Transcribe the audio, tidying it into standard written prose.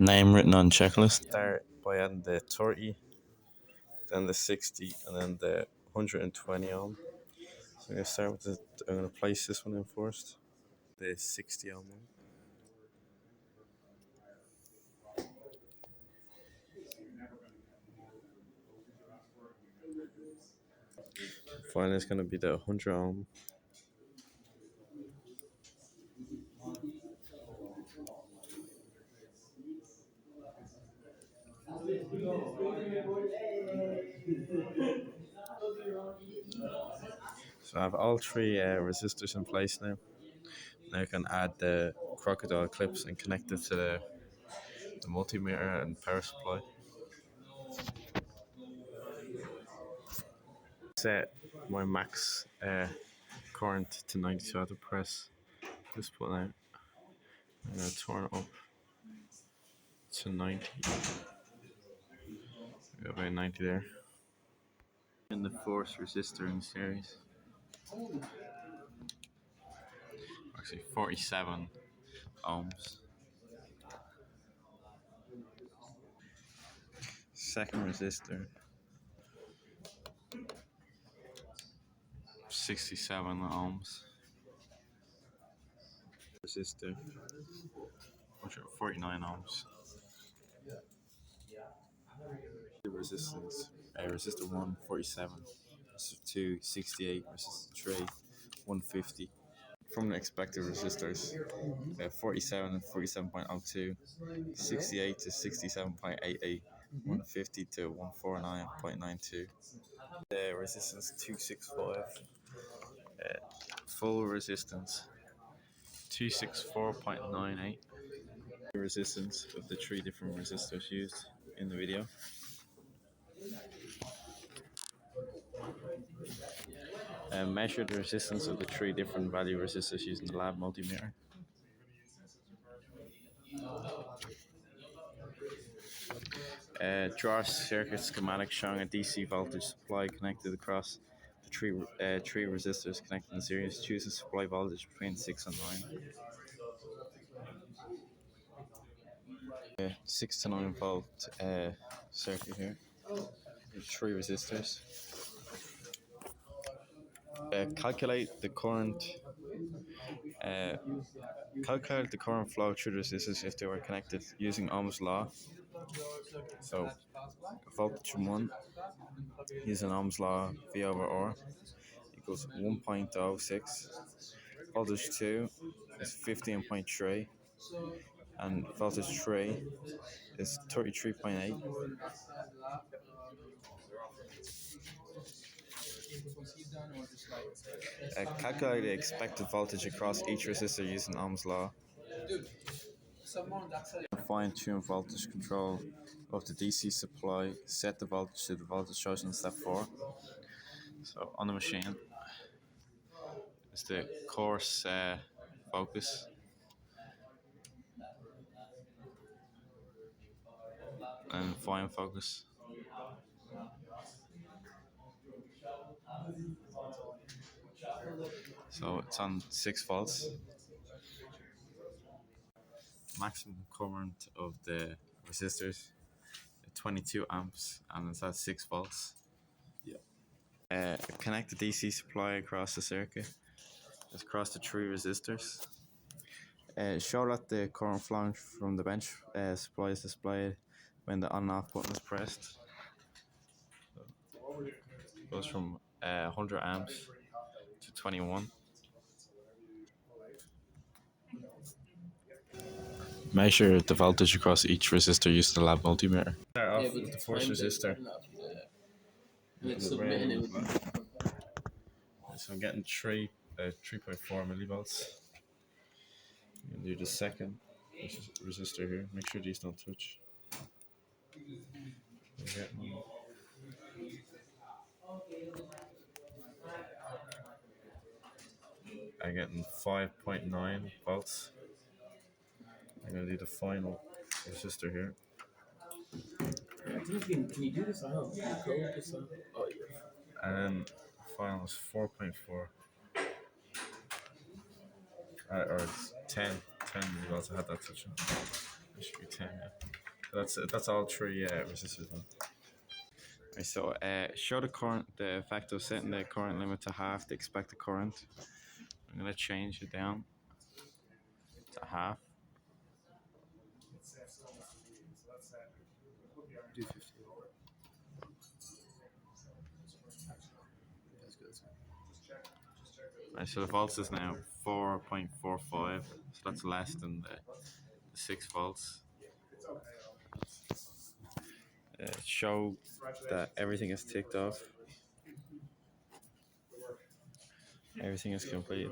Name written on checklist. Start by adding the 30, then the 60, and then the 120 ohm. So I'm going to start with I'm going to place this one in first. The 60 ohm one. Finally, it's going to be the 100 ohm. So I have all three resistors in place now. Now I can add the crocodile clips and connect it to the multimeter and power supply. Set my max current to 90, so I have to press this button out. I'm going to turn it up to 90. Got about 90 there. And the force resistor in series. Actually 47 ohms. Second resistor 67 ohms. Resistor 49 ohms. The resistance resistor 1 47, resistor 2 68, resistor 3 150. From the expected resistors 47 and 47.02, 68 to 67.88, 150 to 149.92. The resistance 265, full resistance 264.98. The resistance of the three different resistors used in the video. Measure the resistance of the three different value resistors using the lab multimeter. Draw a circuit schematic showing a DC voltage supply connected across the three resistors connected in series. Choose a supply voltage between 6 and 9. 6 to 9 volt circuit here. Three resistors. Calculate the current. Calculate the current flow through the resistors if they were connected using Ohm's law. So voltage 1 using Ohm's law V over R equals 1.06. Voltage 2 is 15.3, and voltage 3 is 33.8. Calculate the expected voltage across each resistor using Ohm's law. Fine-tune voltage control of the DC supply. Set the voltage to the voltage chosen in step 4. So on the machine is the coarse focus. And fine focus. So it's on 6 volts. Maximum current of the resistors 22 amps, and it's at 6 volts. Connect the DC supply across the circuit. It's across the 3 resistors. Show that the current flowing from the bench supply is displayed when the on and off button is pressed. It goes from 100 amps to 21. Measure the voltage across each resistor using the lab multimeter. Start off with the first resistor. So I'm getting 3.4 millivolts. I'm going to do the second resistor here. Make sure these don't touch. I'm getting 5.9 volts. I'm going to do the final resistor here. Can you do this? I don't know. Code this up. Oh, yeah. And then the final is 4.4. Or it's 10 millivolts. I had that touching. It should be 10, yeah. That's all three resistors. Right, so show the current, the effect of setting the current limit to half the expected current. I'm gonna change it down to half. Do 15. That's good. Right, so the volts is now 4.45, so that's less than the 6 volts. Show that everything is ticked off. Everything is complete.